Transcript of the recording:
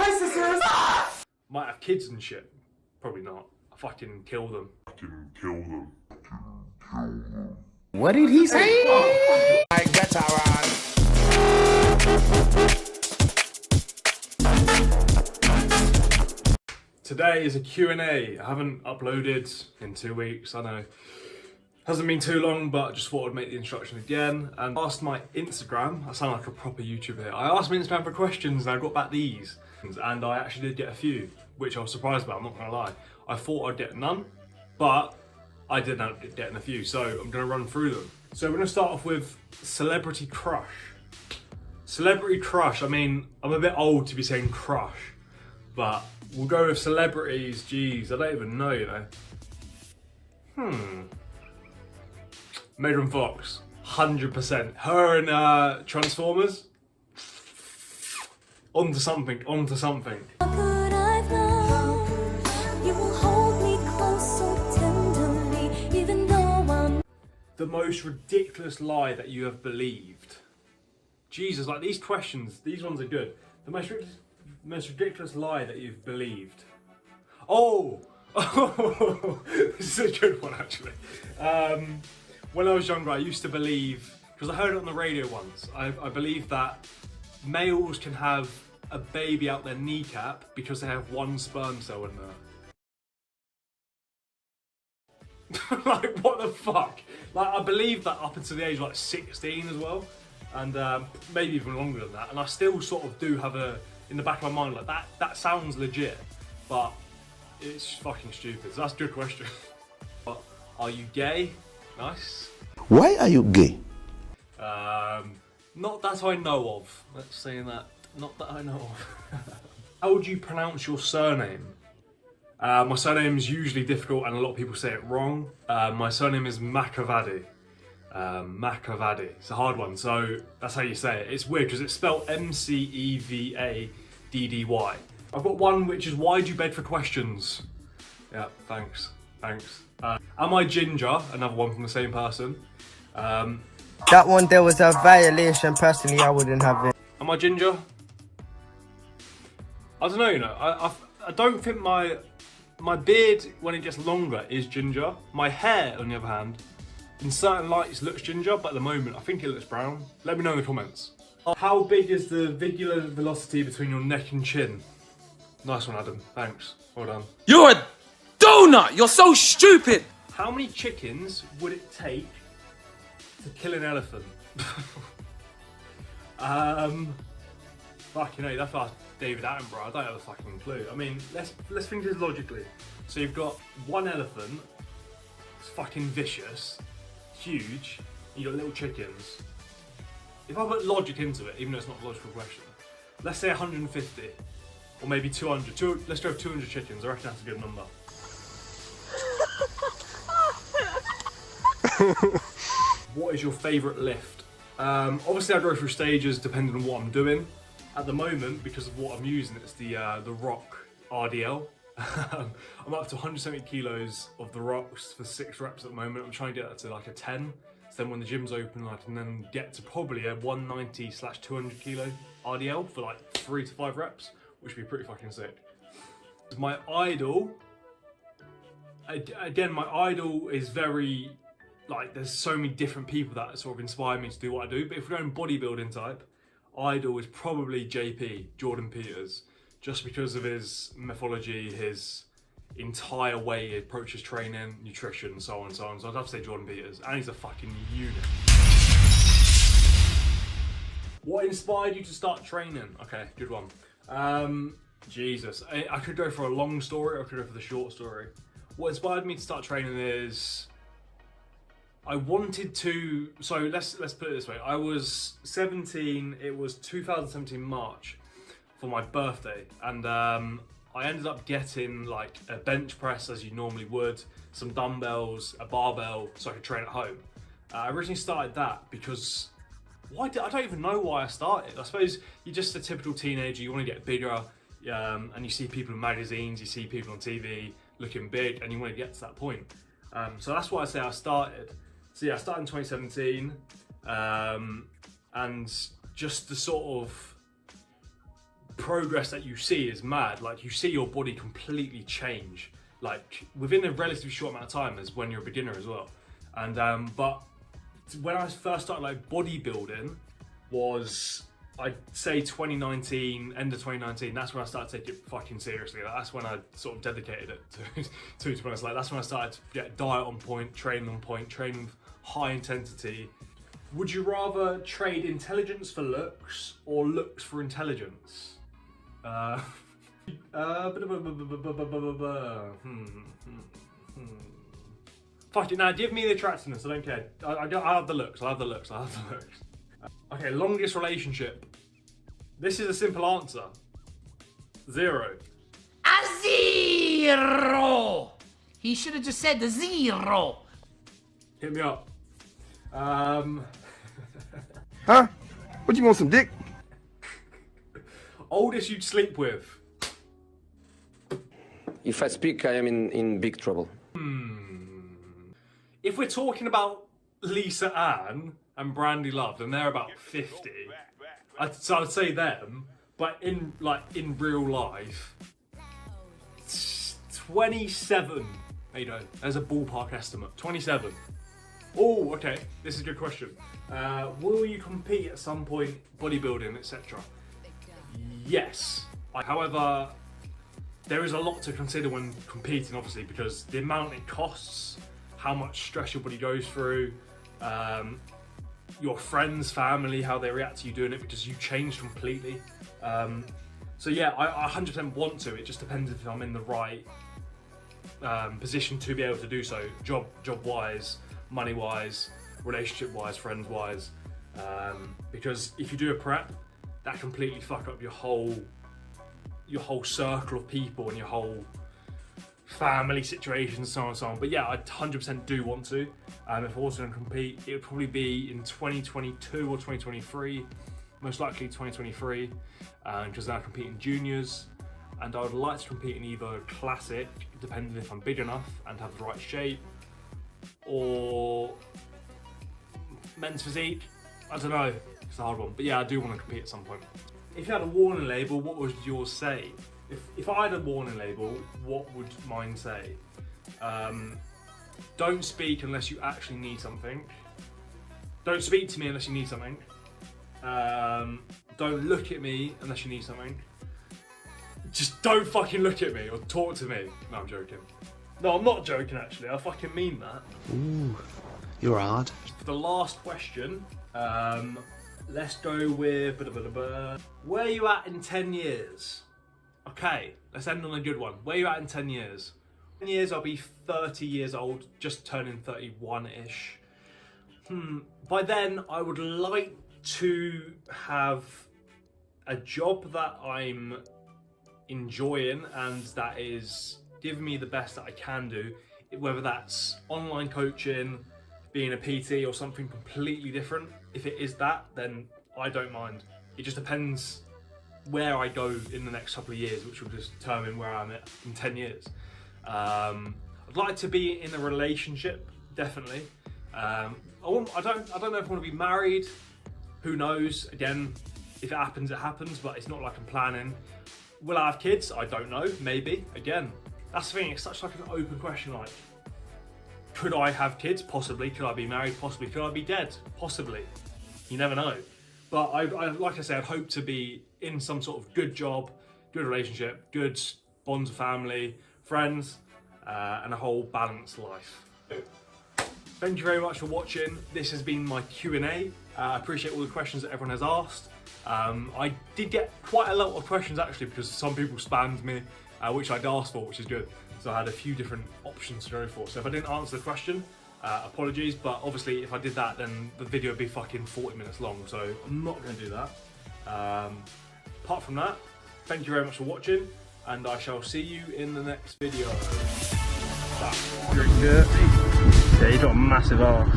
Hi, sisters! Might have kids and shit. Probably not. I fucking kill them. What did he say? I get around. Today is a Q&A. I haven't uploaded in 2 weeks, I know. Hasn't been too long, but I just thought I'd make the introduction again. And asked my Instagram, I sound like a proper YouTuber here. I asked my Instagram for questions and I got back these. And I actually did get a few, which I was surprised about, I'm not gonna lie. I thought I'd get none, but I did end up getting a few, so I'm gonna run through them. So we're gonna start off with celebrity crush. Celebrity crush, I mean, I'm a bit old to be saying crush, but we'll go with celebrities. Jeez, I don't even know, you know. Megan Fox, 100%. Her and Transformers. Onto something, onto something. How could I've known you will hold me close so tenderly, even though I'm... The most ridiculous lie that you have believed. Jesus, like these questions, these ones are good. The most ridiculous lie that you've believed. Oh, this is a good one actually. When I was younger, I used to believe, because I heard it on the radio once, I believed that males can have a baby out their kneecap because they have one sperm cell in there. Like, what the fuck? Like, I believed that up until the age of like 16 as well, and maybe even longer than that. And I still sort of do have a, in the back of my mind, like that sounds legit, but it's fucking stupid. So that's a good question. But are you gay? Nice. Why are you gay? Not that I know of. Let's say that. Not that I know of. How would you pronounce your surname? My surname is usually difficult and a lot of people say it wrong. My surname is Macavadi. Macavadi. It's a hard one, so that's how you say it. It's weird because it's spelled Mcevaddy. I've got one which is, why do you beg for questions? Yeah, thanks. Am I ginger? Another one from the same person. That one there was a violation. Personally, I wouldn't have it. Am I ginger? I don't know, you know. I don't think my beard, when it gets longer, is ginger. My hair, on the other hand, in certain lights looks ginger, but at the moment I think it looks brown. Let me know in the comments. How big is the vingular velocity between your neck and chin? Nice one, Adam. Thanks. Well done. You're a donut! You're so stupid! How many chickens would it take to kill an elephant? Fucking hell, that's like David Attenborough. I don't have a fucking clue. I mean, let's think this logically. So you've got one elephant, it's fucking vicious, huge, and you got little chickens. If I put logic into it, even though it's not a logical question, let's say 150, or maybe 200. Let's go with 200 chickens. I reckon that's a good number. What is your favourite lift? Obviously I go through stages depending on what I'm doing. At the moment, because of what I'm using, it's the Rock RDL. I'm up to 170 kilos of the Rocks for 6 reps at the moment. I'm trying to get that to like a 10. So then when the gym's open, I can then get to probably a 190/200 kilo RDL for like 3 to 5 reps, which would be pretty fucking sick. My idol, again, my idol is very, like, there's so many different people that sort of inspire me to do what I do. But if we're going bodybuilding type, idol is probably JP, Jordan Peters, just because of his mythology, his entire way he approaches training, nutrition, so on and so on. So I'd have to say Jordan Peters, and he's a fucking unit. What inspired you to start training? Okay, good one. Jesus, I could go for a long story or I could go for the short story. What inspired me to start training is, I wanted to, so let's put it this way. I was 17, it was 2017 March for my birthday, and I ended up getting like a bench press as you normally would, some dumbbells, a barbell, so I could train at home. I originally started that because, I don't even know why I started. I suppose you're just a typical teenager, you want to get bigger, and you see people in magazines, you see people on TV looking big, and you want to get to that point. So that's why I say I started. So yeah, I started in 2017, and just the sort of progress that you see is mad. Like, you see your body completely change, like within a relatively short amount of time as when you're a beginner as well. And but when I first started like bodybuilding was, I'd say 2019, end of 2019. That's when I started taking it fucking seriously. Like, that's when I sort of dedicated it to be honest. Like, that's when I started to get diet on point, training with high intensity. Would you rather trade intelligence for looks or looks for intelligence? Fuck it, now give me the attractiveness, I don't care. I have the looks, Okay, longest relationship. This is a simple answer. 0. A 0! He should have just said the 0. Hit me up. Huh? What, you want some dick? Oldest you'd sleep with. If I speak, I am in big trouble. If we're talking about Lisa Ann and Brandy Love, then they're about 50. So I'd say them, but in real life, 27. There you go. There's a ballpark estimate. 27. Oh, okay. This is a good question. Will you compete at some point, bodybuilding, etc.? Yes. However, there is a lot to consider when competing, obviously, because the amount it costs, how much stress your body goes through, your friends, family, how they react to you doing it, because you change completely. So yeah, I 100% want to. It just depends if I'm in the right position to be able to do so, job-wise, money-wise, relationship-wise, friends-wise. Because if you do a prep, that completely fuck up your whole circle of people and your whole family situations, so on and so on. But yeah, I 100% do want to. If I was going to compete, it would probably be in 2022 or 2023, most likely 2023, because I compete in juniors, and I would like to compete in either classic, depending if I'm big enough and have the right shape, or men's physique. I don't know, it's a hard one, but yeah, I do want to compete at some point. If you had a warning label, what would yours say? If I had a warning label, what would mine say? Don't speak unless you actually need something. Don't speak to me unless you need something. Don't look at me unless you need something. Just don't fucking look at me or talk to me. No, I'm joking. No, I'm not joking actually, I fucking mean that. Ooh, you're hard. For the last question, let's go with where are you at in 10 years? Okay, let's end on a good one. Where are you at in 10 years? 10 years, I'll be 30 years old, just turning 31-ish. By then, I would like to have a job that I'm enjoying and that is giving me the best that I can do, whether that's online coaching, being a PT, or something completely different. If it is that, then I don't mind. It just depends where I go in the next couple of years, which will just determine where I'm at in 10 years. I'd like to be in a relationship, definitely. I don't know if I want to be married. Who knows? Again, if it happens, it happens, but it's not like I'm planning. Will I have kids? I don't know, maybe. Again, that's the thing, it's such like an open question, like, could I have kids? Possibly. Could I be married? Possibly. Could I be dead? Possibly. You never know. But I like I said, I'd hope to be in some sort of good job, good relationship, good bonds of family, friends, and a whole balanced life. Thank you very much for watching. This has been my Q&A. I appreciate all the questions that everyone has asked. I did get quite a lot of questions actually, because some people spammed me, which I'd asked for, which is good. So I had a few different options to go for. So if I didn't answer the question, apologies, but obviously if I did that, then the video would be fucking 40 minutes long, so I'm not going to do that. Apart from that, thank you very much for watching, and I shall see you in the next video. You're good. Yeah, you got a massive arse.